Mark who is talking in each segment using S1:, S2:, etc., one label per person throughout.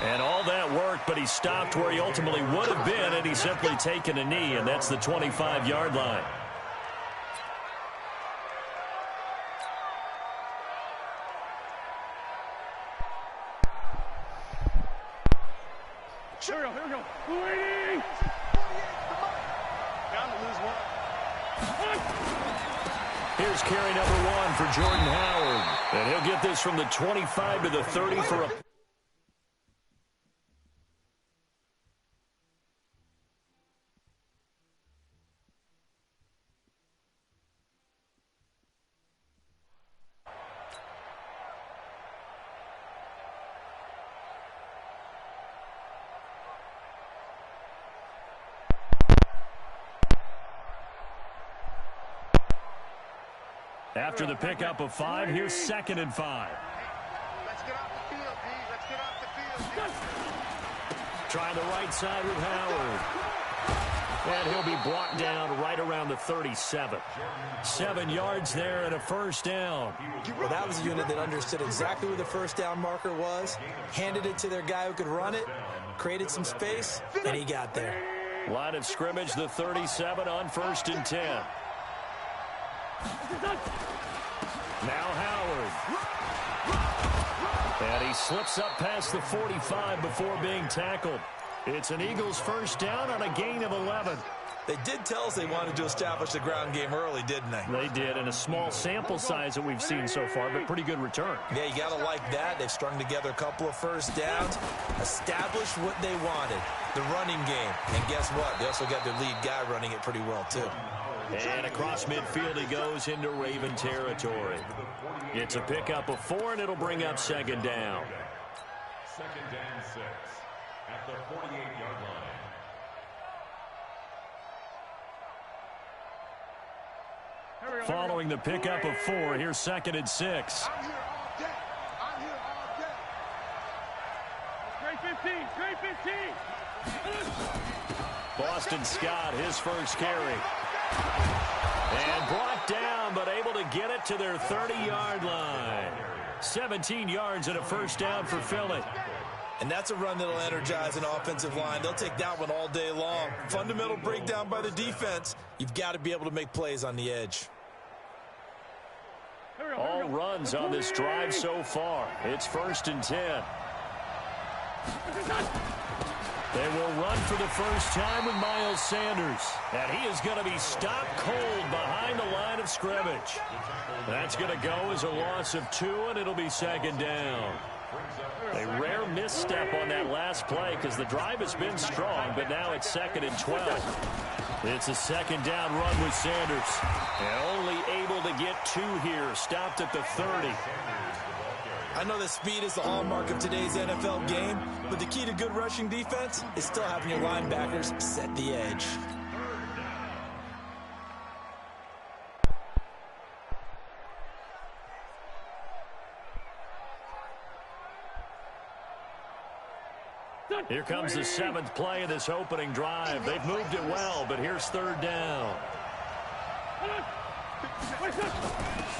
S1: And all that work, but he stopped where he ultimately would have been, and he's simply taken a knee, and that's the 25-yard line.
S2: Here we go. Waiting. Down to lose one.
S1: Here's carry number 1 for Jordan Howard. And he'll get this from the 25 to the 30 for a... After the pickup of 5, here's 2nd and 5.
S2: Let's get off the field, D. Let's get off the field.
S1: Trying the right side with Howard. And he'll be brought down right around the 37. 7 yards there and a first down.
S3: Well, that was a unit that understood exactly where the first down marker was, handed it to their guy who could run it, created some space, and he got there.
S1: Line of scrimmage, the 37 on 1st and 10. Now Howard. And he slips up past the 45 before being tackled. It's an Eagles first down on a gain of 11.
S3: They did tell us they wanted to establish the ground game early, didn't they?
S1: They did, in a small sample size that we've seen so far, but pretty good return.
S3: Yeah, you got to like that. They've strung together a couple of first downs, established what they wanted, the running game. And guess what? They also got their lead guy running it pretty well, too.
S1: And across midfield he goes into Raven territory. It's a pickup of 4, and it'll bring up 2nd down.
S4: 2nd and 6 at the 48-yard line.
S1: Following the pickup of 4, here's 2nd and 6.
S2: I'm here all day. I'm here all day. Great 15.
S1: Boston Scott, his first carry. And brought down, but able to get it to their 30-yard line. 17 yards and a first down for Philly.
S3: And that's a run that'll energize an offensive line. They'll take that one all day long. Fundamental breakdown by the defense. You've got to be able to make plays on the edge.
S1: All runs on this drive so far. It's 1st and 10. They will run for the first time with Miles Sanders. And he is going to be stopped cold behind the line of scrimmage. That's going to go as a loss of 2, and it'll be 2nd down. A rare misstep on that last play because the drive has been strong, but now it's 2nd and 12. It's a 2nd down run with Sanders. And only able to get 2 here. Stopped at the 30.
S3: I know that speed is the hallmark of today's NFL game, but the key to good rushing defense is still having your linebackers set the edge.
S1: Here comes the 7th play of this opening drive. They've moved it well, but here's 3rd down.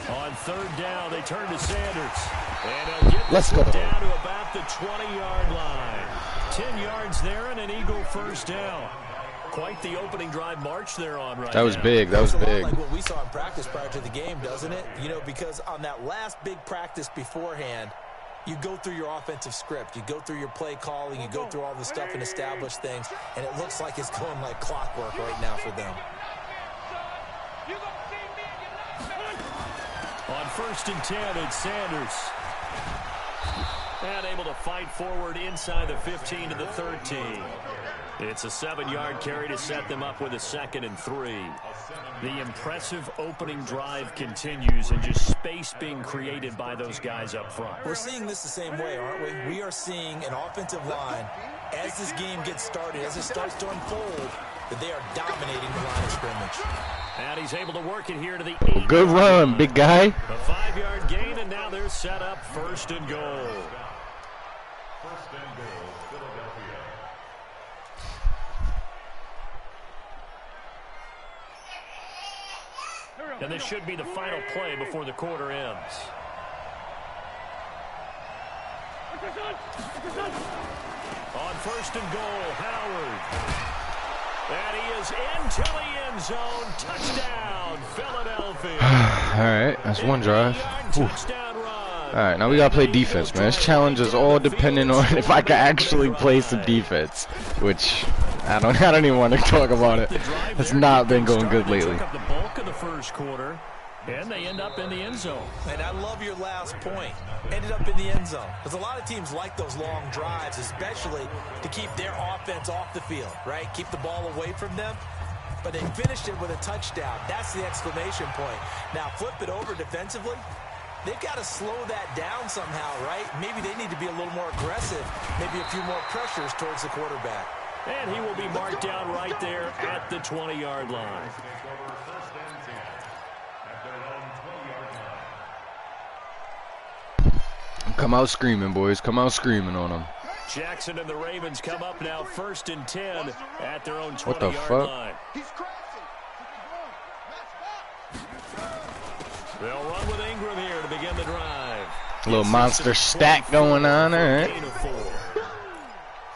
S1: On 3rd down, they turn to Sanders. And they'll get this down to about the 20-yard line. 10 yards there and an Eagle first down. Quite the opening drive march they're on right now.
S5: That was big. That was big.
S3: Like what we saw in practice prior to the game, doesn't it? You know, because on that last big practice beforehand, you go through your offensive script. You go through your play calling. You go through all the stuff and establish things. And it looks like it's going like clockwork right now for them.
S1: On 1st and 10, it's Sanders. And able to fight forward inside the 15 to the 13. It's a 7-yard carry to set them up with a 2nd and 3. The impressive opening drive continues, and just space being created by those guys up front.
S3: We're seeing this the same way, aren't we? We are seeing an offensive line, as this game gets started, as it starts to unfold, that they are dominating the line of scrimmage.
S1: And he's able to work it here to the 8.
S5: Good run, big guy.
S1: A 5-yard gain, and now they're set up 1st and goal.
S4: 1st and goal, Philadelphia.
S1: And this should be the final play before the quarter ends. first and goal. Howard. And he is into the end zone. Touchdown, Philadelphia.
S5: All right, that's one drive.
S1: Touchdown run.
S5: All right, now we gotta play defense, man. This challenge is all dependent on if I can actually play some defense, which I don't even want to talk about it. It's not been going good lately.
S1: Took up the bulk of the first quarter, and they end up in the end zone.
S3: And I love your last point. Ended up in the end zone. Because a lot of teams like those long drives, especially to keep their offense off the field, right? Keep the ball away from them. But they finished it with a touchdown. That's the exclamation point. Now flip it over defensively. They've got to slow that down somehow, right? Maybe they need to be a little more aggressive. Maybe a few more pressures towards the quarterback.
S1: And he will be marked down right there at the 20-yard line.
S5: Come out screaming, boys. Come out screaming on them.
S1: Jackson and the Ravens come up now 1st and 10 at their own 20-yard
S5: What the fuck?
S1: line. They'll run with Ingram here to begin the drive.
S5: A little monster stack going on, all right.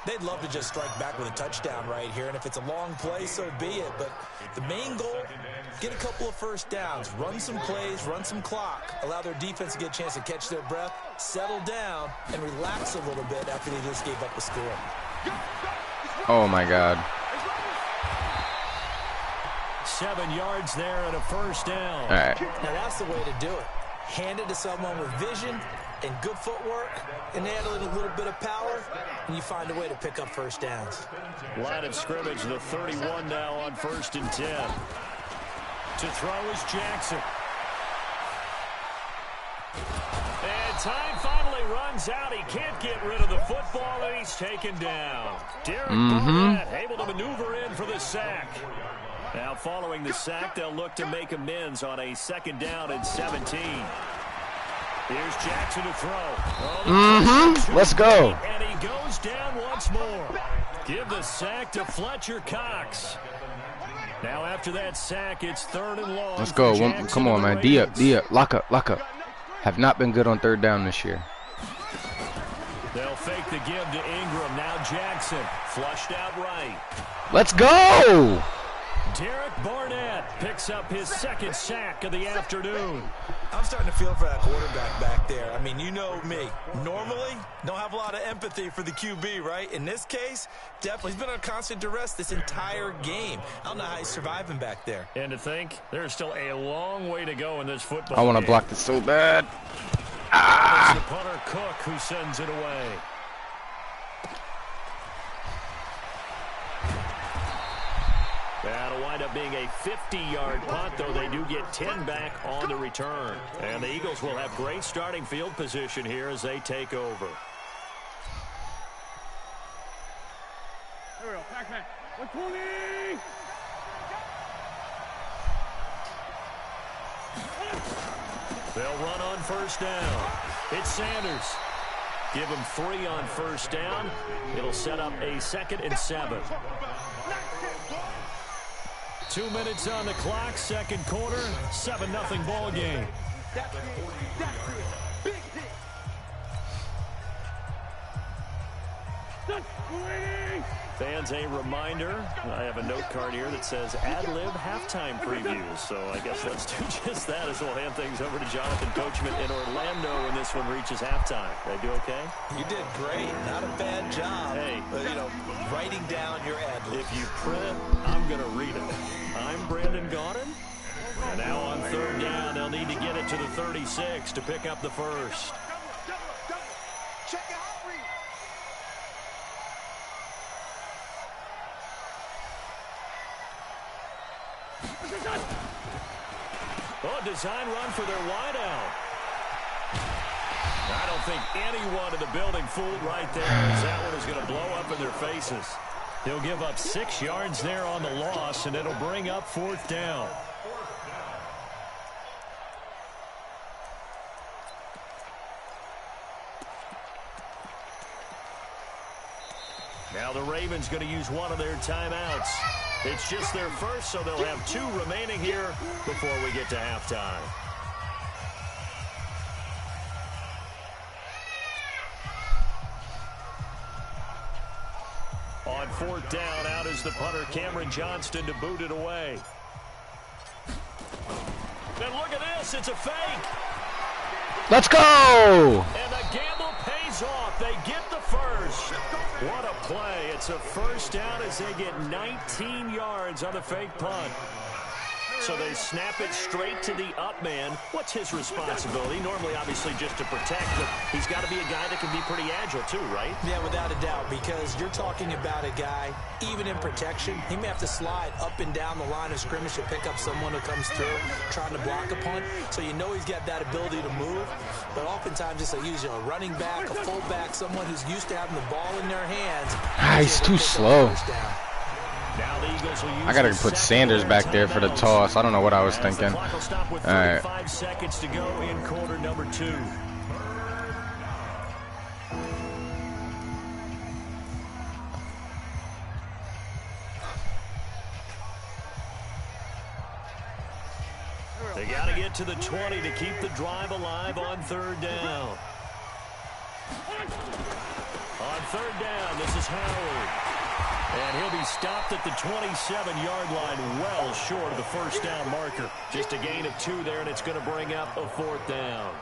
S3: They'd love to just strike back with a touchdown right here, and if it's a long play, so be it. But the main goal, get a couple of first downs, run some plays, run some clock, allow their defense to get a chance to catch their breath, settle down, and relax a little bit after they just gave up the score.
S5: Oh, my God.
S1: 7 yards there and a first down.
S5: All right.
S3: Now that's the way to do it. Hand it to someone with vision and good footwork, and add a little bit of power, and you find a way to pick up first downs.
S1: Line of scrimmage, the 31 now on 1st and 10. To throw is Jackson. And time finally runs out. He can't get rid of the football, and he's taken down. Derek Barnett able to maneuver in for the sack. Now following the sack, they'll look to make amends on a 2nd down and 17. Here's Jackson to throw.
S5: Let's go.
S1: And he goes down once more. Give the sack to Fletcher Cox. Now after that sack, it's 3rd and long.
S5: Let's go. Come on, man. D up. Lock up. Have not been good on 3rd down this year.
S1: They'll fake the give to Ingram. Now Jackson flushed out right.
S5: Let's go.
S1: Derek Barnett picks up his 2nd sack of the afternoon.
S3: I'm starting to feel for that quarterback back there. I mean, you know me. Normally, don't have a lot of empathy for the QB, right? In this case, definitely. He's been under constant duress this entire game. I don't know how he's surviving back there.
S1: And to think, there's still a long way to go in this football
S5: I want to
S1: game.
S5: block this so bad.
S1: It's the punter Cook who sends it away. That'll wind up being a 50-yard punt, though they do get 10 back on the return. And the Eagles will have great starting field position here as they take over.
S2: Here we go. Back. 120.
S1: They'll run on 1st down. It's Sanders. Give him 3 on 1st down. It'll set up a 2nd and 7. 2 minutes on the clock, 2nd quarter, 7-0 ball game. Fans, a reminder, I have a note card here that says ad-lib halftime previews. So I guess let's do just that as we'll hand things over to Jonathan Coachman in Orlando when this one reaches halftime. Did I do okay?
S3: You did great. Not a bad job.
S1: Hey.
S3: Writing down your ad-lib.
S1: If you print, I'm going to read it. I'm Brandon Gaudin. And now on 3rd down, they'll need to get it to the 36 to pick up the first.
S2: Check it out, read.
S1: Oh, design run for their wideout. I don't think anyone in the building fooled right there, as that one is going to blow up in their faces. He'll give up 6 yards there on the loss, and it'll bring up 4th down. Now the Ravens going to use one of their timeouts. It's just their first, so they'll have 2 remaining here before we get to halftime. On fourth down, out is the punter, Cameron Johnston, to boot it away. And look at this, it's a fake.
S5: Let's go!
S1: And the gamble pays off. They get the first. What a play. It's a first down as they get 19 yards on the fake punt. So they snap it straight to the up man. What's his responsibility? Normally, obviously, just to protect, but he's got to be a guy that can be pretty agile too, right?
S3: Yeah, without a doubt, because you're talking about a guy, even in protection, he may have to slide up and down the line of scrimmage to pick up someone who comes through trying to block a punt. So you know he's got that ability to move, but oftentimes it's a running back, a fullback, someone who's used to having the ball in their hands.
S5: He's too slow.
S1: Now the Eagles will use
S5: I gotta put Sanders back there for the toss. I don't know what I was thinking. All right.
S1: 5 seconds to go in quarter number 2. They got to get to the 20 to keep the drive alive on third down. On third down, this is Howard. And he'll be stopped at the 27-yard line, well short of the first down marker. Just a gain of 2 there, and it's going to bring up a fourth down.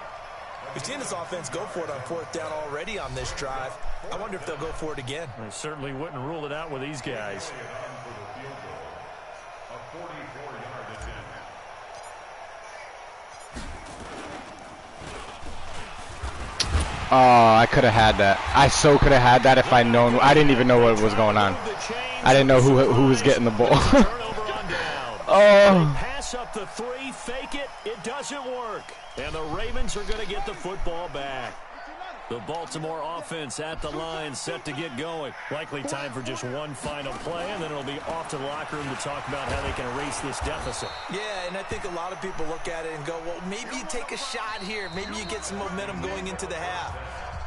S3: We've seen this offense go for it on fourth down already on this drive. I wonder if they'll go for it again.
S1: I certainly wouldn't rule it out with these guys.
S5: Oh, I could have had that. I so could have had that if I'd known. I didn't even know what was going on. I didn't know who was getting the ball. Oh.
S1: Pass up the 3, fake it. It doesn't work. And the Ravens are going to get the football back. The Baltimore offense at the line, set to get going. Likely time for just one final play, and then it'll be off to the locker room to talk about how they can erase this deficit.
S3: Yeah, and I think a lot of people look at it and go, well, maybe you take a shot here. Maybe you get some momentum going into the half.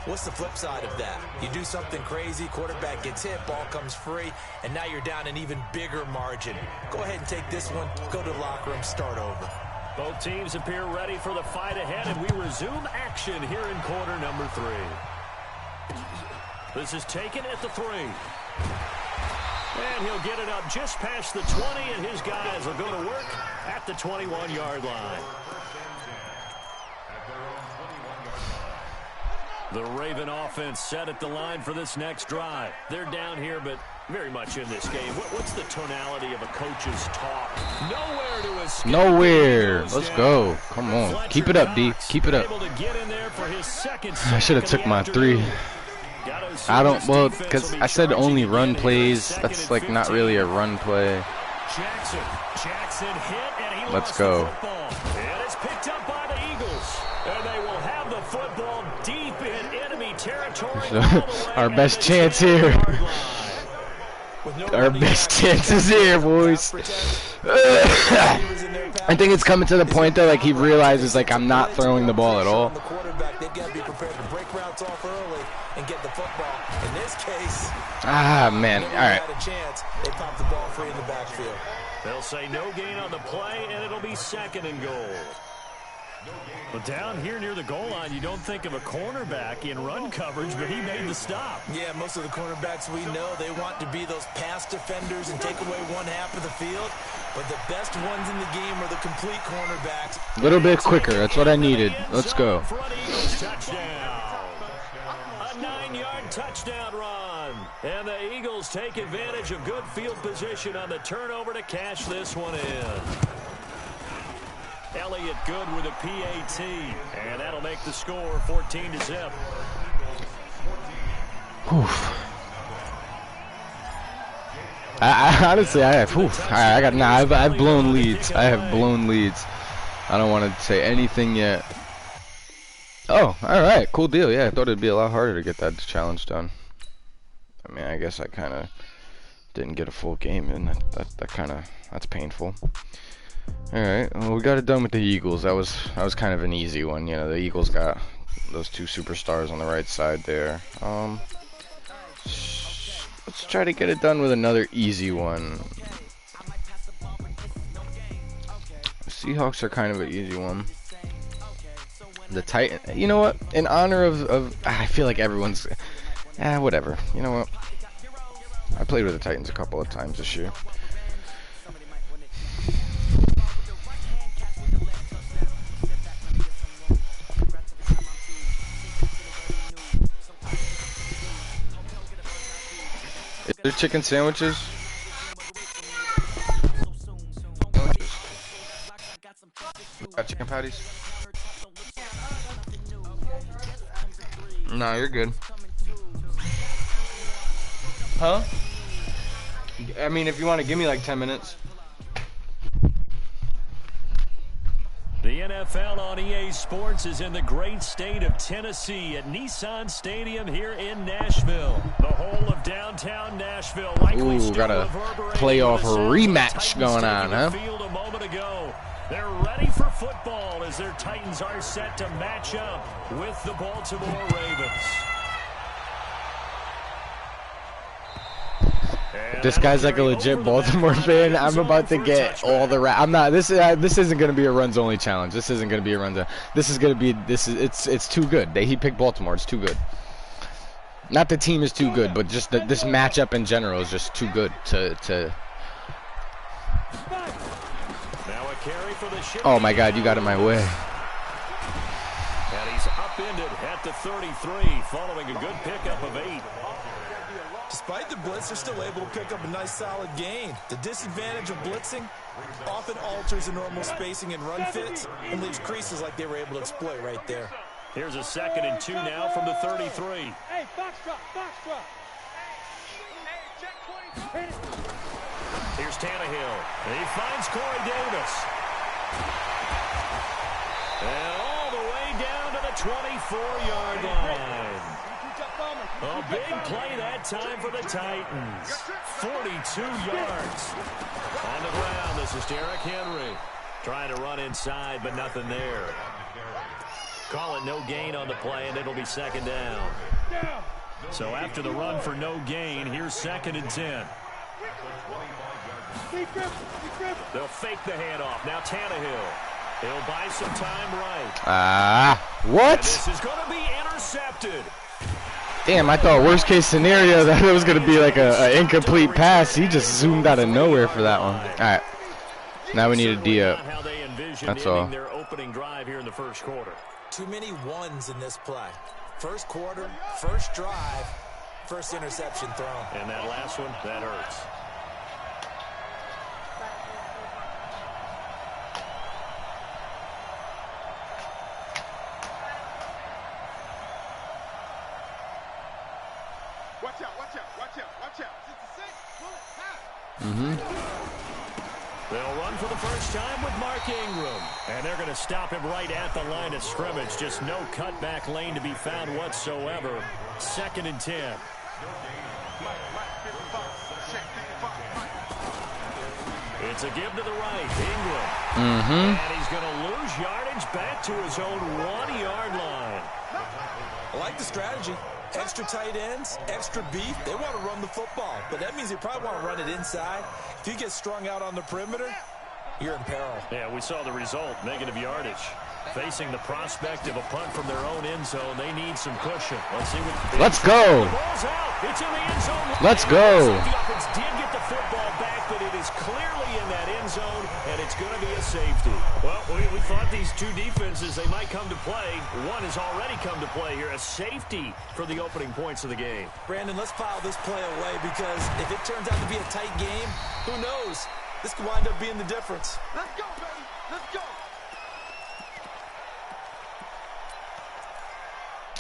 S3: What's the flip side of that? You do something crazy, quarterback gets hit, ball comes free, and now you're down an even bigger margin. Go ahead and take this one, go to the locker room, start over.
S1: Both teams appear ready for the fight ahead, and we resume action here in quarter number 3. This is taken at the 3. And he'll get it up just past the 20, and his guys will go to work at the 21-yard line. The Raven offense set at the line for this next drive. They're down here, but very much in this game. What's the tonality of a coach's talk? Nowhere to escape.
S5: Nowhere. Let's go. Come on. Keep it up, D. Keep it up. I should have took my 3. I don't, well, because I said only run plays. That's like not really a run play.
S1: Jackson hit, and he
S5: Let's go.
S1: And it's picked up by the Eagles. And they will have the football deep in enemy territory.
S5: Our best chance here. Our best chances here, boys. I think it's coming to the point though, like he realizes, like I'm not throwing the ball at all. Ah, man. All right.
S1: They'll say no gain on the play, and it'll be second and goal. But down here near the goal line, you don't think of a cornerback in run coverage, but he made the stop.
S3: Yeah, most of the cornerbacks we know, they want to be those pass defenders and take away one half of the field. But the best ones in the game are the complete cornerbacks.
S5: A little bit quicker. That's what I needed. Let's go.
S1: Touchdown. A 9-yard touchdown run. And the Eagles take advantage of good field position on the turnover to cash this one in. Elliott good with a PAT, and that'll make the score 14-0.
S5: Honestly, I've blown leads. I have blown leads. I don't want to say anything yet. Oh, all right, cool deal. Yeah, I thought it'd be a lot harder to get that challenge done. I mean, I guess I kind of didn't get a full game, and that's painful. All right, well, we got it done with the Eagles. That was kind of an easy one. You know, the Eagles got those 2 superstars on the right side there. Let's try to get it done with another easy one. The Seahawks are kind of an easy one. The Titan, you know what? In honor of I feel like everyone's, whatever. You know what? I played with the Titans a couple of times this year. Is there chicken sandwiches? Got chicken patties? No, you're good. Huh? I mean, if you want to give me like 10 minutes.
S1: The NFL on EA Sports is in the great state of Tennessee at Nissan Stadium here in Nashville. The whole of downtown Nashville likely still
S5: got a playoff rematch going on, huh?
S1: Field a moment ago. They're ready for football as their Titans are set to match up with the Baltimore Ravens.
S5: This guy's like a legit Baltimore fan. I'm about to get all the I'm not. This isn't gonna be a runs only challenge. This isn't gonna be a runs. This is gonna be. It's too good. He picked Baltimore. It's too good. Not the team is too good, but just this matchup in general is just too good to. Oh my God! You got in my way.
S1: And he's upended at the 33, following a good pickup of 8.
S3: Despite the blitz, they're still able to pick up a nice solid gain. The disadvantage of blitzing often alters the normal spacing and run fits and leaves creases like they were able to exploit right there.
S1: Here's a 2nd and 2 now from the 33.
S2: Hey, box drop, box drop. Hey, check 20.
S1: Here's Tannehill. He finds Corey Davis. And all the way down to the 24-yard line. A big play that time for the Titans. 42 yards. On the ground, this is Derrick Henry. Trying to run inside, but nothing there. Call it no gain on the play, and it'll be 2nd down. So after the run for no gain, here's 2nd and 10. They'll fake the handoff. Now Tannehill. He'll buy some time right.
S5: What?
S1: And this is going to be intercepted.
S5: Damn, I thought worst case scenario that it was going to be like a incomplete pass. He just zoomed out of nowhere for that one. All right. Now we need a D up. That's all.
S1: Their opening drive here in the first quarter.
S3: Too many ones in this play. First quarter, first drive, first interception thrown.
S1: And that last one, that hurts.
S2: Watch out, watch out, watch out, watch out. 66,
S1: They'll run for the first time with Mark Ingram. And they're going to stop him right at the line of scrimmage. Just no cutback lane to be found whatsoever. 2nd and 10. It's a give to the right. Ingram. And he's going to lose yardage back to his own 1-yard line.
S3: I like the strategy. Extra tight ends, extra beef. They want to run the football, but that means they probably want to run it inside. If you get strung out on the perimeter, you're in peril.
S1: Yeah, we saw the result, negative yardage. Facing the prospect of a punt from their own end zone, they need some cushion. Let's see what.
S5: Let's go.
S1: The ball's out. It's in the end zone.
S5: Let's go.
S1: The offense did get the football back, but it is clearly in that end zone, and it's going to be a safety. Well, we thought these two defenses, they might come to play. One has already come to play here. A safety for the opening points of the game.
S3: Brandon, let's file this play away because if it turns out to be a tight game, who knows? This could wind up being the difference.
S2: Let's go, baby. Let's go.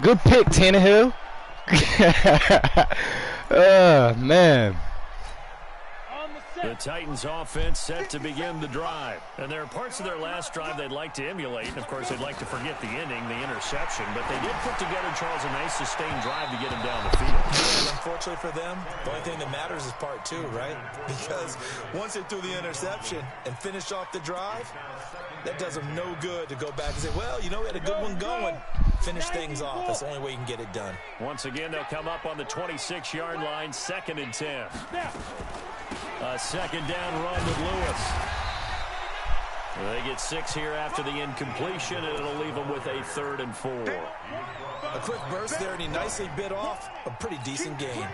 S5: Good pick, Tannehill. Oh, man.
S1: The Titans offense set to begin the drive. And there are parts of their last drive they'd like to emulate. And, of course, they'd like to forget the ending, the interception. But they did put together, Charles, a nice sustained drive to get him down the field.
S3: And unfortunately for them, the only thing that matters is part 2, right? Because once they threw the interception and finished off the drive, that does them no good to go back and say, well, you know, we had a good one going. Finish things off. That's the only way you can get it done.
S1: Once again, they'll come up on the 26-yard line, 2nd and 10. A 2nd down run with Lewis. They get 6 here after the incompletion, and it'll leave them with a 3rd and 4.
S3: A quick burst there, and he nicely bit off a pretty decent gain.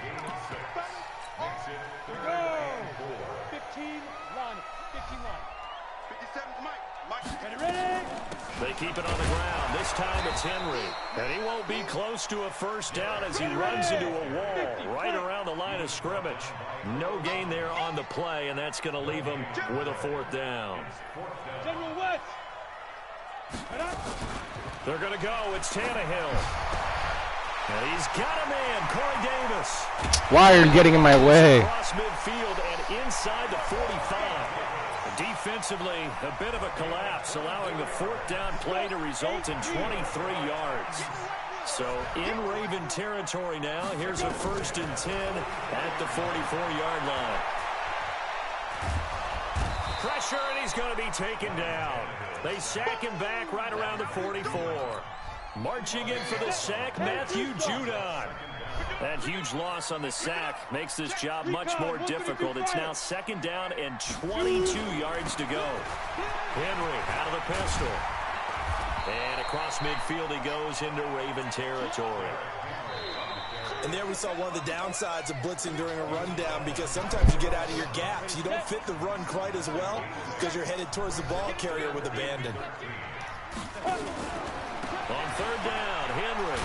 S1: They keep it on the ground. This time it's Henry. And he won't be close to a first down as he runs into a wall right around the line of scrimmage. No gain there on the play, and that's going to leave him with a fourth down. They're going to go. It's Tannehill. And he's got a man, Corey Davis.
S5: Why are you getting in my way?
S1: Across midfield and inside the 45. Defensively, a bit of a collapse, allowing the fourth down play to result in 23 yards. So in Raven territory now, here's a 1st and 10 at the 44-yard line. Pressure, and he's going to be taken down. They sack him back right around the 44. Marching in for the sack, Matthew Judon. That huge loss on the sack makes this job much more difficult. It's now 2nd down and 22 yards to go. Henry out of the pistol. And across midfield he goes into Raven territory.
S3: And there we saw one of the downsides of blitzing during a rundown, because sometimes you get out of your gaps. You don't fit the run quite as well because you're headed towards the ball carrier with abandon.
S1: On 3rd down, Henry.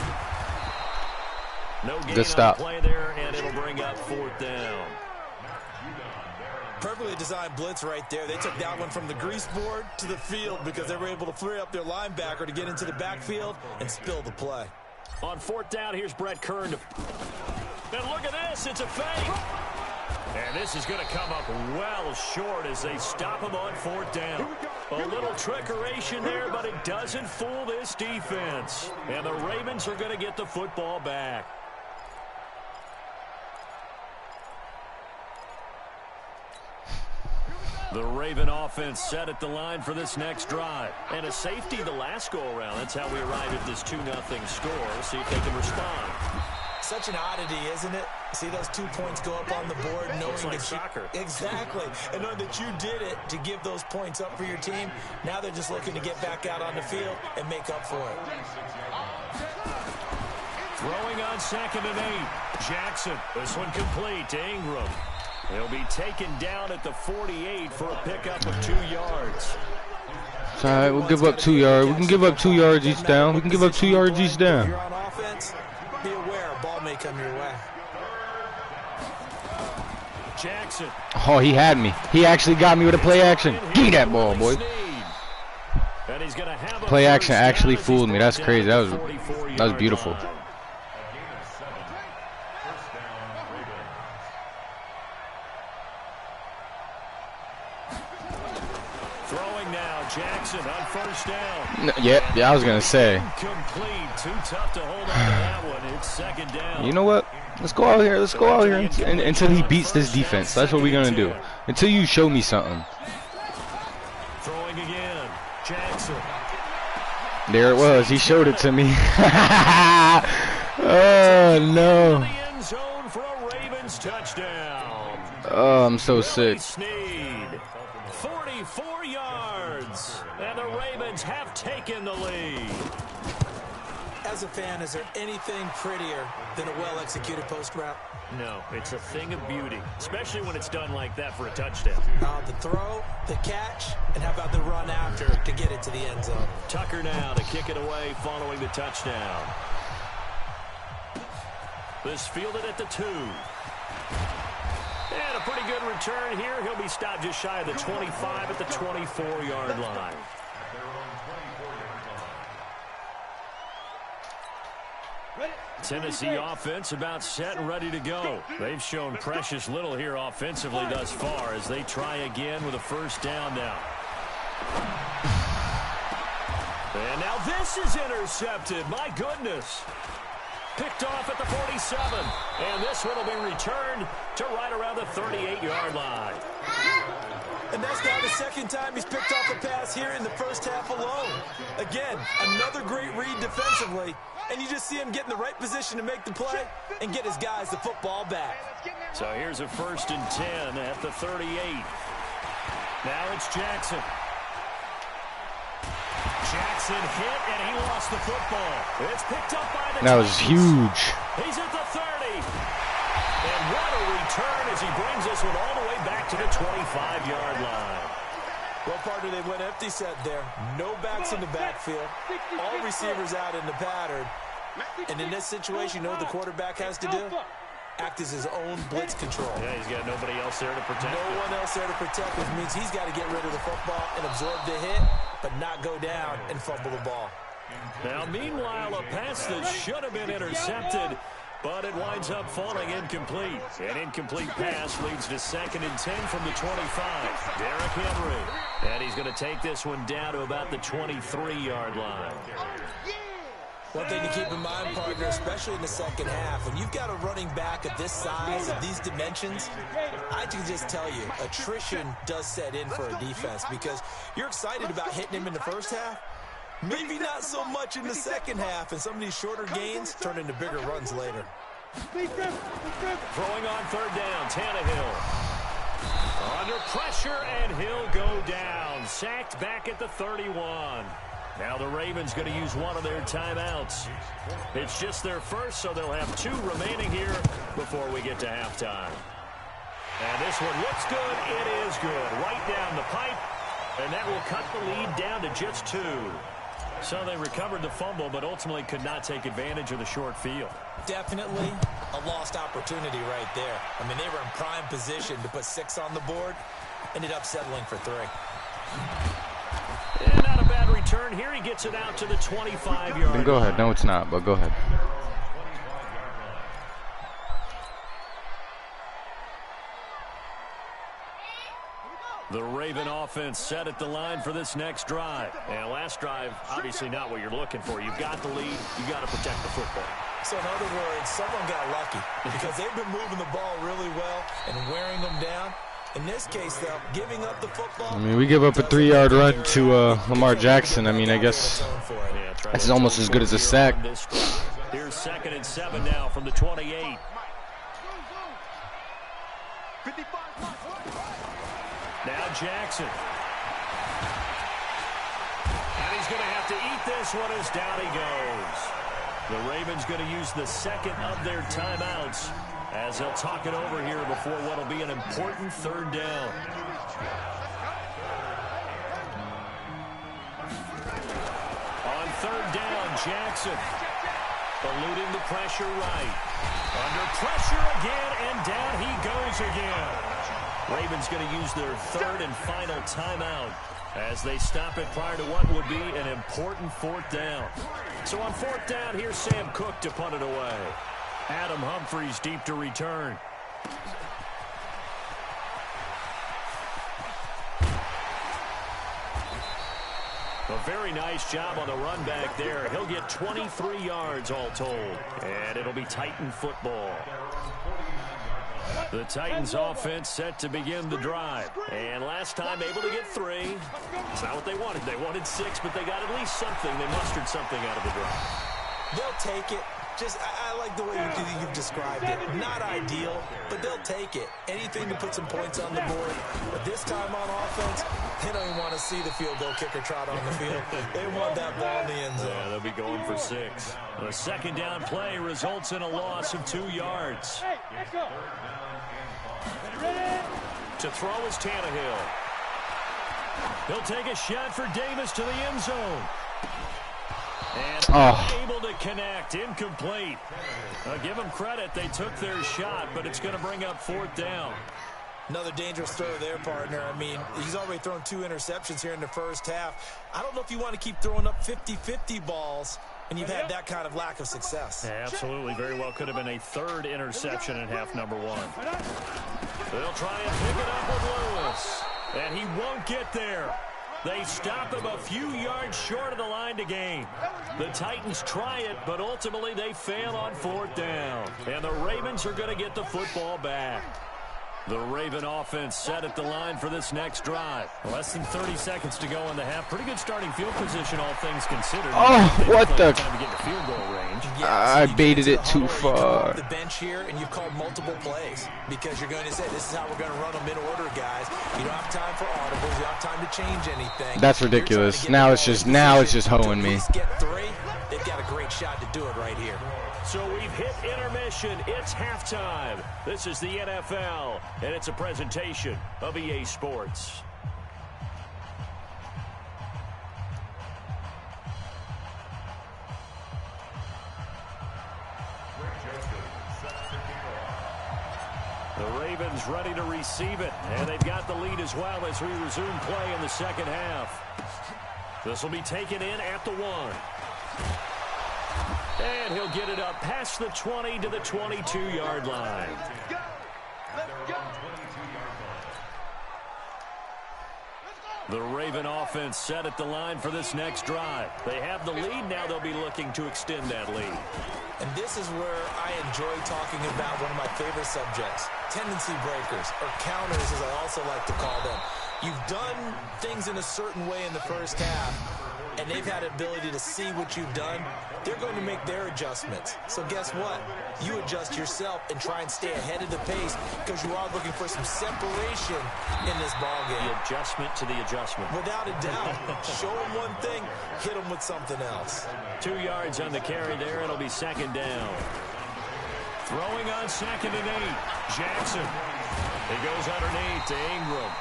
S1: No gain
S5: Good stop.
S1: On the play there, and it'll bring up 4th down.
S3: Perfectly designed blitz right there. They took that one from the grease board to the field because they were able to free up their linebacker to get into the backfield and spill the play.
S1: On 4th down, here's Brett Kern. And look at this, it's a fake. And this is going to come up well short as they stop him on 4th down. A little trickeration there, but it doesn't fool this defense. And the Ravens are going to get the football back. The Raven offense set at the line for this next drive. And a safety the last go-around. That's how we arrived at this 2-0 score. See if they can respond.
S3: Such an oddity, isn't it? See those 2 points go up on the board, knowing
S1: Looks like
S3: that
S1: soccer.
S3: Exactly. And knowing that you did it to give those points up for your team. Now they're just looking to get back out on the field and make up for it.
S1: Throwing on 2nd and 8. Jackson. This one complete to Ingram. He'll be taken down at the 48 for a pickup of 2 yards.
S5: It's all right, we'll give up 2 yards. We can give up 2 yards each down. We can give up 2 yards each
S3: If
S5: down.
S3: you're on offense, be aware a ball may come your way.
S1: Jackson.
S5: Oh, he had me. He actually got me with a play action. Give me that ball, boy.
S1: And he's gonna have a
S5: Play action
S1: first down
S5: actually
S1: as he's
S5: fooled me. That's
S1: brought
S5: crazy.
S1: down
S5: That
S1: at the
S5: was
S1: 44-yard
S5: beautiful.
S1: line. Throwing now, Jackson on 1st down.
S5: Yeah, I was gonna say.
S1: Complete. Too tough to hold on to that one. It's 2nd down.
S5: You know what? Let's go out here. Let's go out here until he beats this defense. That's what we're gonna do. Until you show me something.
S1: Throwing again. Jackson.
S5: There it was. He showed it to me. Oh no.
S1: The end zone for a Ravens touchdown.
S5: Oh, I'm so sick.
S1: Snead. 44 yards. And the Ravens have taken the lead.
S3: As a fan, is there anything prettier than a well-executed post route?
S1: No, it's a thing of beauty, especially when it's done like that for a touchdown.
S3: The throw, the catch, and how about the run after to get it to the end zone?
S1: Tucker now to kick it away following the touchdown. This fielded at the 2. And a pretty good return here. He'll be stopped just shy of the 25 at the 24-yard line. Tennessee offense about set and ready to go. They've shown precious little here offensively thus far as they try again with a 1st down now. And now this is intercepted. My goodness. Picked off at the 47. And this one will be returned to right around the 38-yard line.
S3: And that's now the 2nd time he's picked off a pass here in the first half alone. Again, another great read defensively. And you just see him get in the right position to make the play and get his guys the football back.
S1: So here's a 1st and 10 at the 38. Now it's Jackson. Jackson hit, and he lost the football. It's picked up by the
S5: That was
S1: Titans.
S5: huge.
S1: He's at the 30. And what a return as he brings this one all the way back to the 25-yard line.
S3: Well, partner, they went empty set there. No backs in the backfield. All receivers out in the pattern. And in this situation, you know what the quarterback has to do? Act as his own blitz control.
S1: Yeah, he's got nobody else there to protect
S3: No
S1: him.
S3: one else there to protect, which means he's got to get rid of the football and absorb the hit, but not go down and fumble the ball.
S1: Now, meanwhile, a pass that should have been intercepted, but it winds up falling incomplete. An incomplete pass leads to 2nd and 10 from the 25. Derrick Henry. And he's going to take this one down to about the 23-yard line.
S3: One thing to keep in mind, partner, especially in the second half, when you've got a running back of this size, of these dimensions, I can just tell you, attrition does set in for a defense because you're excited about hitting him in the first half. Maybe not so much in the second half, and some of these shorter gains turn into bigger runs later.
S1: Throwing on 3rd down, Tannehill. Under pressure, and he'll go down. Sacked back at the 31. Now the Ravens going to use one of their timeouts. It's just their first, so they'll have 2 remaining here before we get to halftime. And this one looks good. It is good. Right down the pipe, and that will cut the lead down to just 2. So they recovered the fumble, but ultimately could not take advantage of the short field.
S3: Definitely a lost opportunity right there. I mean, they were in prime position to put 6 on the board. Ended up settling for 3.
S1: And not a bad return here. He gets it out to the 25-yard line.
S5: Go ahead. No, it's not, but go ahead.
S1: The Raven offense set at the line for this next drive. And last drive, obviously not what you're looking for. You've got the lead. You've got to protect the football.
S3: So in other words, someone got lucky because they've been moving the ball really well and wearing them down. In this case, though, giving up the football.
S5: I mean, we give up a 3-yard run to Lamar Jackson. I mean, I guess that's almost as good as a sack.
S1: Here's 2nd and 7 now from the 28. Now Jackson. And he's going to have to eat this one as down he goes. The Ravens going to use the 2nd of their timeouts as they'll talk it over here before what will be an important 3rd down. On 3rd down, Jackson eluding the pressure right. Under pressure again, and down he goes again. Ravens going to use their 3rd and final timeout as they stop it prior to what would be an important 4th down. So on 4th down, here's Sam Cook to punt it away. Adam Humphries deep to return. A very nice job on the run back there. He'll get 23 yards all told. And it'll be Titan football. The Titans offense set to begin the drive. And last time able to get 3. It's not what they wanted. They wanted 6, but they got at least something. They mustered something out of the drive.
S3: They'll take it. Just, I like the way you've described it. Not ideal, but they'll take it. Anything to put some points on the board. But this time on offense, they don't even want to see the field goal kicker trot on the field. They want that ball in the end zone.
S1: Yeah, they'll be going for 6. The 2nd down play results in a loss of 2 yards. To throw is Tannehill. He'll take a shot for Davis to the end zone. And able to connect. Incomplete. Give them credit. They took their shot, but it's going to bring up 4th down.
S3: Another dangerous throw there, partner. I mean, he's already thrown 2 interceptions here in the first half. I don't know if you want to keep throwing up 50-50 balls and you've had that kind of lack of success.
S1: Yeah, absolutely. Very well could have been a 3rd interception in half number 1. They'll try and pick it up with Lewis. And he won't get there. They stop him a few yards short of the line to gain. The Titans try it, but ultimately they fail on 4th down. And the Ravens are going to get the football back. The Raven offense set at the line for this next drive. Less than 30 seconds to go in the half. Pretty good starting field position, all things considered.
S5: Oh, what the?
S1: Time to get to field goal range.
S5: I baited it too far.
S3: You come off the bench here, and you've called multiple plays because you're going to say, this is how we're going to run them in order, guys. You don't have time for audibles. You don't have time to change anything.
S5: That's ridiculous. Now it's just hoeing me.
S3: Get 3. They've got a great shot to do it right here.
S1: So we've hit intermission. It's halftime. This is the NFL, and it's a presentation of EA Sports. The Ravens ready to receive it, and they've got the lead as well as we resume play in the second half. This will be taken in at the 1. And he'll get it up past the 20 to the 22-yard line. The Raven offense set at the line for this next drive. They have the lead. Now they'll be looking to extend that lead.
S3: And this is where I enjoy talking about one of my favorite subjects, tendency breakers, or counters as I also like to call them. You've done things in a certain way in the first half, and they've had the ability to see what you've done. They're going to make their adjustments. So guess what? You adjust yourself and try and stay ahead of the pace because you are looking for some separation in this ballgame.
S1: The adjustment to the adjustment.
S3: Without a doubt. Show them one thing, hit them with something else.
S1: 2 yards on the carry there. It'll be second down. Throwing on 2nd and 8. Jackson. He goes underneath to Ingram.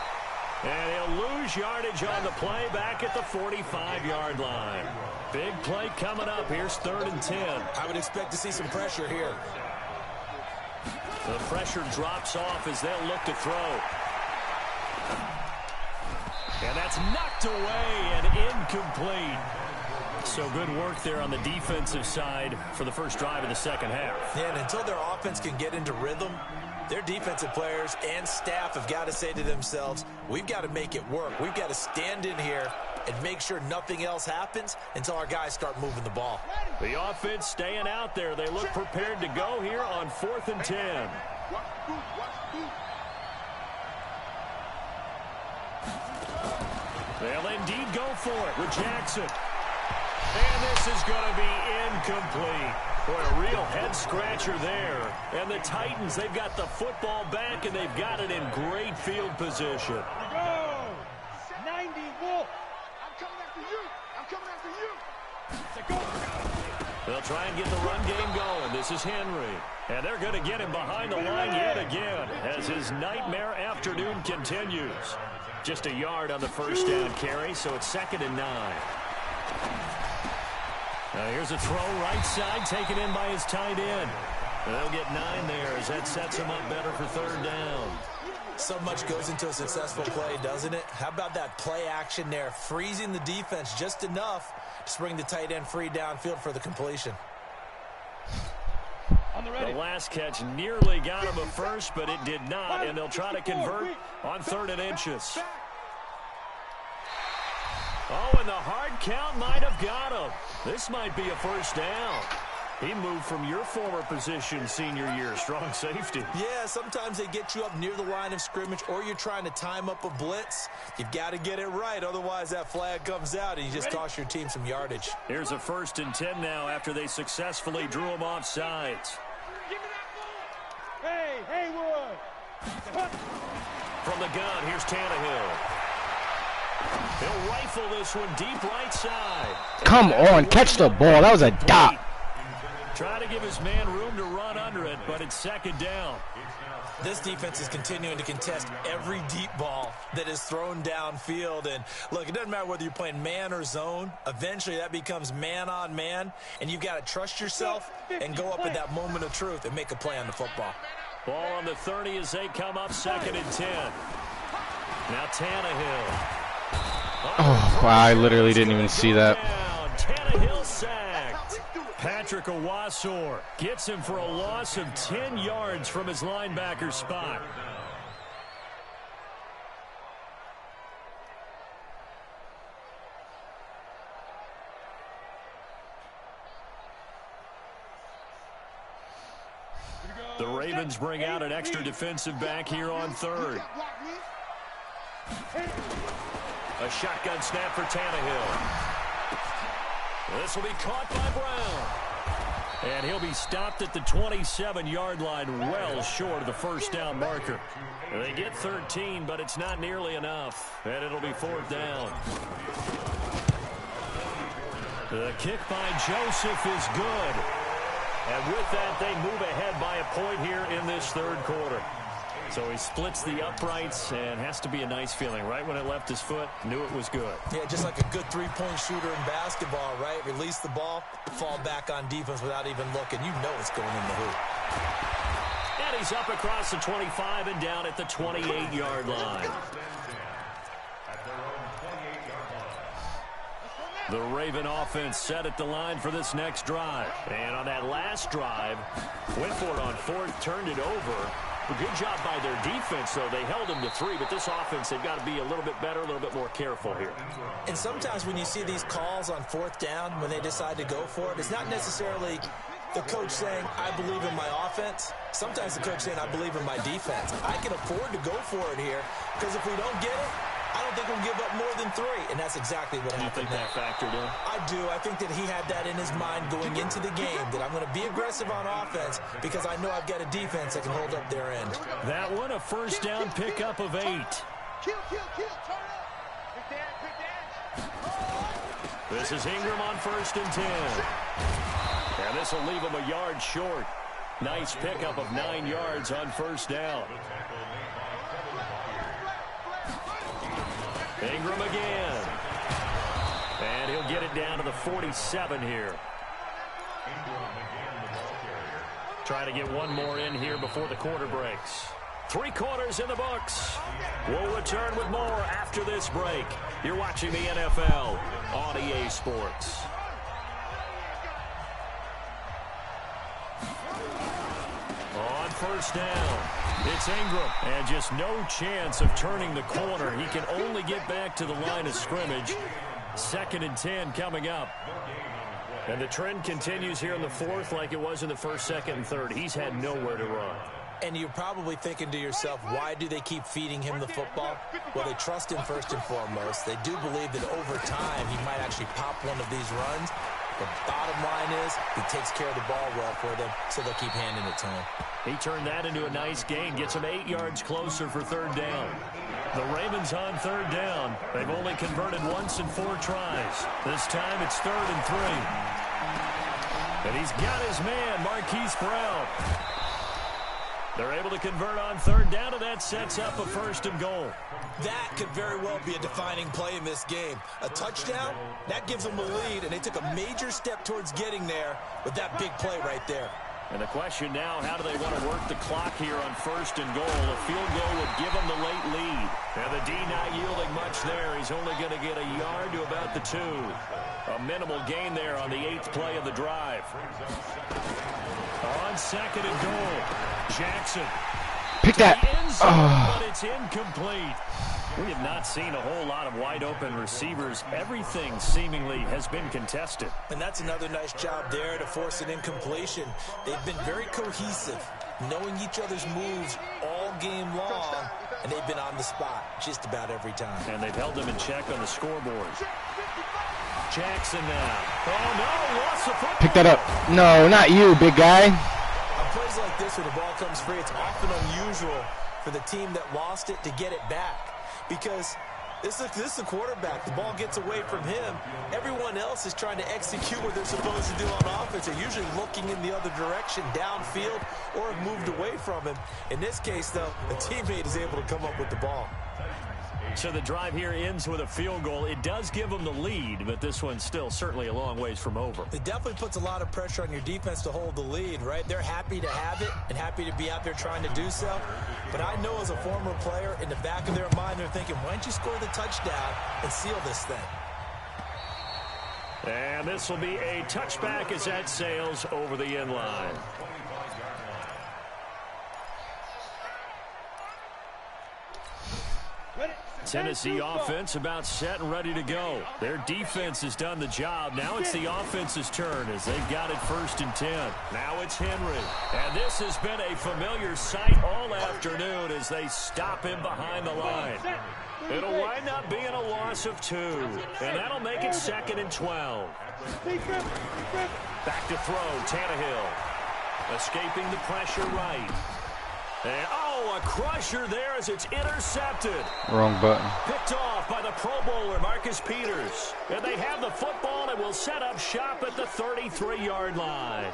S1: And he'll lose yardage on the play back at the 45-yard line. Big play coming up. Here's 3rd and 10.
S3: I would expect to see some pressure here.
S1: The pressure drops off as they'll look to throw. And that's knocked away and incomplete. So good work there on the defensive side for the first drive of the second half.
S3: Yeah, and until their offense can get into rhythm, their defensive players and staff have got to say to themselves, we've got to make it work. We've got to stand in here and make sure nothing else happens until our guys start moving the ball.
S1: The offense staying out there. They look prepared to go here on 4th and 10. They'll indeed go for it with Jackson. And this is going to be incomplete. Boy, a real head-scratcher there. And the Titans, they've got the football back, and they've got it in great field position.
S2: Go! 90 Wolf! I'm coming after you! I'm coming after you!
S1: They'll try and get the run game going. This is Henry. And they're going to get him behind the line yet again as his nightmare afternoon continues. Just a yard on the first down carry, so it's 2nd and 9. Now here's a throw right side taken in by his tight end. And they'll get 9 there as that sets him up better for 3rd down.
S3: So much goes into a successful play, doesn't it? How about that play action there, freezing the defense just enough to bring the tight end free downfield for the completion.
S1: The last catch nearly got him a first, but it did not, and they'll try to convert on 3rd and inches. Oh, and the hard count might have got him. This might be a first down. He moved from your former position senior year, strong safety.
S3: Yeah, sometimes they get you up near the line of scrimmage or you're trying to time up a blitz. You've got to get it right, otherwise that flag comes out and you just cost your team some yardage.
S1: Here's a 1st and 10 now after they successfully drew him off sides.
S2: Hey, Haywood!
S1: From the gun, here's Tannehill. He'll rifle this one deep right side.
S5: Come on, catch the ball. That was a dot.
S1: Try to give his man room to run under it, but it's 2nd down.
S3: This defense is continuing to contest every deep ball that is thrown downfield. And look, it doesn't matter whether you're playing man or zone. Eventually that becomes man on man, and you've got to trust yourself and go up at that moment of truth and make a play on the football.
S1: Ball on the 30 as they come up 2nd and 10. Now Tannehill.
S5: Oh, wow, I literally didn't even see that.
S1: Tannehill sacked. Patrick Owasor gets him for a loss of 10 yards from his linebacker spot. The Ravens bring out an extra defensive back here on third. A shotgun snap for Tannehill. This will be caught by Brown. And he'll be stopped at the 27-yard line, well short of the first down marker. They get 13, but it's not nearly enough. And it'll be fourth down. The kick by Joseph is good. And with that, they move ahead by a point here in this third quarter. So he splits the uprights, and has to be a nice feeling. Right when it left his foot, knew it was good. Yeah, just like a good three-point shooter in basketball, right? Release the ball, fall back on defense without even looking. You know it's going in the hoop. And he's up across the 25 and down at the 28-yard line. The Raven offense set at the line for this next drive. And on that last drive, went for it on fourth, turned it over. A good job by their defense, though. They held them to 3, but this offense, they've got to be a little bit better, a little bit more careful here. And sometimes when you see these calls on fourth down, when they decide to go for it, it's not necessarily the coach saying, I believe in my offense. Sometimes the coach saying, I believe in my defense. I can afford to go for it here, because if we don't get it, I don't think we'll give up more than 3, and that's exactly what happened. You think that factored in? I do. I think that he had that in his mind going into the game, that I'm going to be aggressive on offense because I know I've got a defense that can hold up their end. That one, a first down pickup of 8.
S2: Kill, turn up. Big dash.
S1: This is Ingram on first and 10. And this will leave him a yard short. Nice pickup of 9 yards on first down. Ingram again. And he'll get it down to the 47 here. Trying to get one more in here before the quarter breaks. 3 quarters in the books. We'll return with more after this break. You're watching the NFL on EA Sports. On first down, it's Ingram. And just no chance of turning the corner. He can only get back to the line of scrimmage. 2nd and 10 coming up. And the trend continues here in the fourth like it was in the first, second, and third. He's had nowhere to run. And you're probably thinking to yourself, why do they keep feeding him the football? Well, they trust him first and foremost. They do believe that over time he might actually pop one of these runs. The bottom line is he takes care of the ball well for them, so they'll keep handing it to him. He turned that into a nice gain, gets him 8 yards closer for third down. The Ravens on third down. They've only converted once in 4 tries. This time it's 3rd and 3. And he's got his man, Marquise Brown. They're able to convert on third down, and that sets up a 1st and goal. That could very well be a defining play in this game. A touchdown, that gives them a lead, and they took a major step towards getting there with that big play right there. And the question now, how do they want to work the clock here on 1st and goal? A field goal would give them the late lead. And the D not yielding much there. He's only going to get a yard to about the 2. A minimal gain there on the 8th play of the drive. On 2nd and goal, Jackson.
S5: Pick that.
S1: But it's incomplete. We have not seen a whole lot of wide-open receivers. Everything seemingly has been contested. And that's another nice job there to force an incompletion. They've been very cohesive, knowing each other's moves all game long, and they've been on the spot just about every time. And they've held them in check on the scoreboard. Jackson now. Oh, no, lost the football.
S5: Pick that up. No, not you, big guy.
S3: On plays like this where the ball comes free, it's often unusual for the team that lost it to get it back. Because this is the quarterback. The ball gets away from him. Everyone else is trying to execute what they're supposed to do on offense. They're usually looking in the other direction, downfield, or have moved away from him. In this case, though, the teammate is able to come up with the ball.
S1: So the drive here ends with a field goal. It does give them the lead, but this one's still certainly a long ways from over.
S3: It definitely puts a lot of pressure on your defense to hold the lead, right? They're happy to have it and happy to be out there trying to do so. But I know as a former player, in the back of their mind, they're thinking, why don't you score the touchdown and seal this thing?
S1: And this will be a touchback as that sails over the end line. Tennessee offense about set and ready to go. Their defense has done the job. Now it's the offense's turn as they've got it 1st and 10. Now it's Henry. And this has been a familiar sight all afternoon as they stop him behind the line. It'll wind up being a loss of 2. And that'll make it 2nd and 12. Back to throw, Tannehill. Escaping the pressure right. And, a crusher there as it's intercepted.
S5: Wrong button.
S1: Picked off by the Pro Bowler, Marcus Peters. And they have the football and will set up shop at the 33-yard line.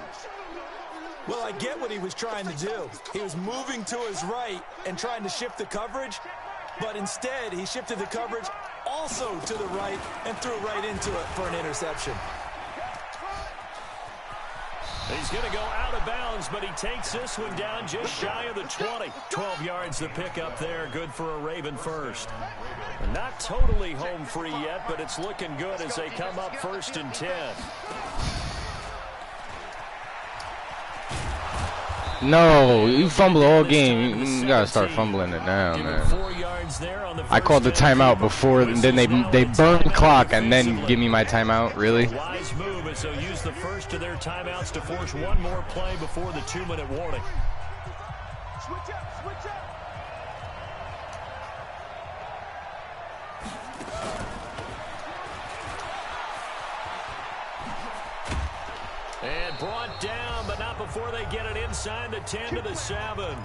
S3: Well, I get what he was trying to do. He was moving to his right and trying to shift the coverage, but instead he shifted the coverage also to the right and threw right into it for an interception.
S1: He's going to go out of bounds, but he takes this one down just shy of the 20. 12 yards to pick up there. Good for a Raven first. Not totally home free yet, but it's looking good as they come up 1st and 10.
S5: No, you fumble all game. You gotta start fumbling it now, man. I called the timeout before, and then they burn the clock and then give me my timeout. Really?
S1: Wise move as they'll use the first of their timeouts to force one more play before the 2-minute warning.
S2: Switch up, switch up.
S1: And brought down, but not before they get it inside the 10 to the 7.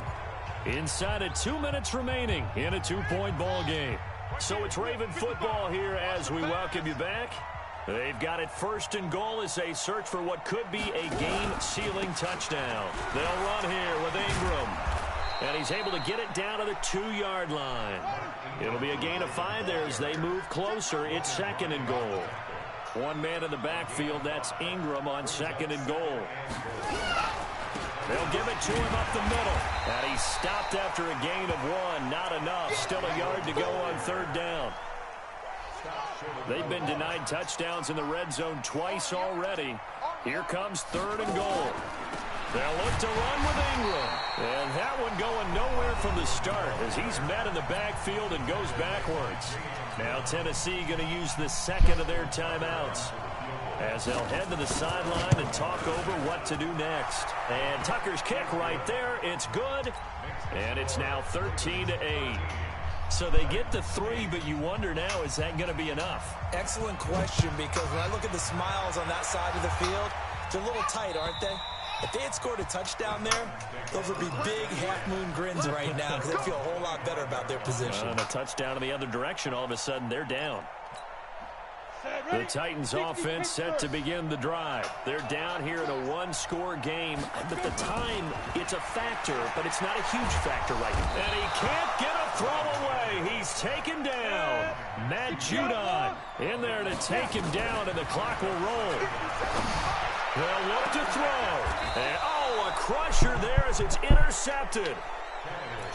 S1: Inside of 2 minutes remaining in a 2-point ball game. So it's Raven football here as we welcome you back. They've got it 1st and goal as they search for what could be a game-sealing touchdown. They'll run here with Ingram. And he's able to get it down to the 2-yard line. It'll be a gain of 5 there as they move closer. It's 2nd and goal. One man in the backfield, that's Ingram on 2nd and goal. They'll give it to him up the middle. And he's stopped after a gain of 1. Not enough. Still a yard to go on 3rd down. They've been denied touchdowns in the red zone twice already. Here comes 3rd and goal. They'll look to run with Ingram. And that one going nowhere from the start as he's met in the backfield and goes backwards. Now Tennessee going to use the 2nd of their timeouts as they'll head to the sideline and talk over what to do next. And Tucker's kick right there. It's good. And it's now 13-8. So they get the 3, but you wonder now, is that going to be enough?
S3: Excellent question, because when I look at the smiles on that side of the field, they're a little tight, aren't they? If they had scored a touchdown there, those would be big half-moon grins right now because they feel a whole lot better about their position.
S1: And a touchdown in the other direction, all of a sudden they're down. The Titans offense set to begin the drive. They're down here in a 1-score game. But the time, it's a factor, but it's not a huge factor right now. And he can't get a throw away. He's taken down. Matt Judon in there to take him down, and the clock will roll. They'll look to throw. And, a crusher there as it's intercepted.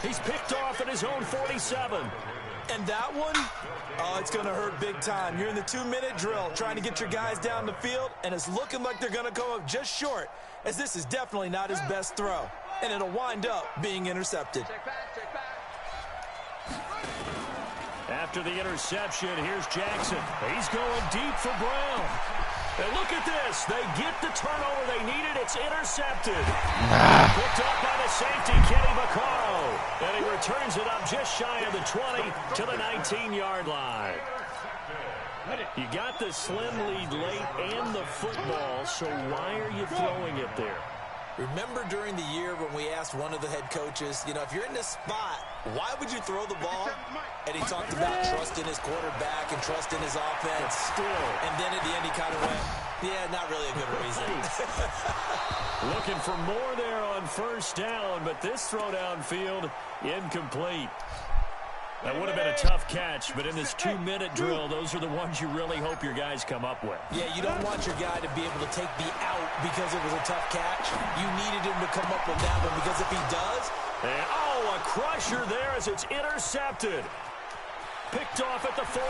S1: He's picked off at his own 47.
S3: And that one, it's going to hurt big time. You're in the 2-minute drill trying to get your guys down the field, and it's looking like they're going to come up just short, as this is definitely not his best throw. And it'll wind up being intercepted.
S1: After the interception, here's Jackson. He's going deep for Brown. And look at this. They get the turnover they needed. It's intercepted. Picked up by the safety, Kenny Vaccaro. And he returns it up just shy of the 20 to the 19-yard line. You got the slim lead late and the football, so why are you throwing it there?
S3: Remember during the year when we asked one of the head coaches, if you're in this spot, why would you throw the ball? And he talked about trust in his quarterback and trust in his offense.
S1: Still.
S3: And then at the end he kind of went, yeah, not really a good reason.
S1: Looking for more there on 1st down, but this throw downfield incomplete. That would have been a tough catch, but in this 2-minute drill, those are the ones you really hope your guys come up with.
S3: Yeah, you don't want your guy to be able to take the out because it was a tough catch. You needed him to come up with that one, because if he does...
S1: And, a crusher there as it's intercepted. Picked off at the 40.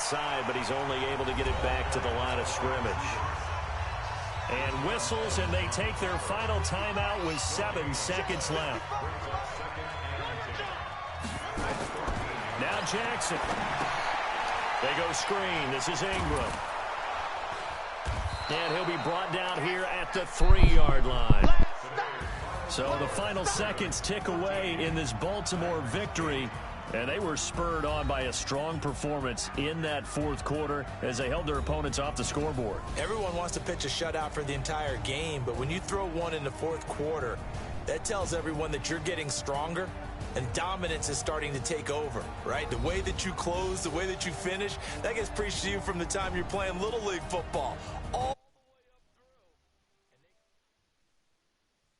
S1: outside, but he's only able to get it back to the line of scrimmage. And whistles, and they take their final timeout with 7 seconds left. Now Jackson. They go screen. This is Ingram. And he'll be brought down here at the 3-yard line. So the final seconds tick away in this Baltimore victory. And they were spurred on by a strong performance in that fourth quarter as they held their opponents off the scoreboard.
S3: Everyone wants to pitch a shutout for the entire game, but when you throw one in the fourth quarter, that tells everyone that you're getting stronger and dominance is starting to take over, right? The way that you close, the way that you finish, that gets preached to you from the time you're playing Little League football.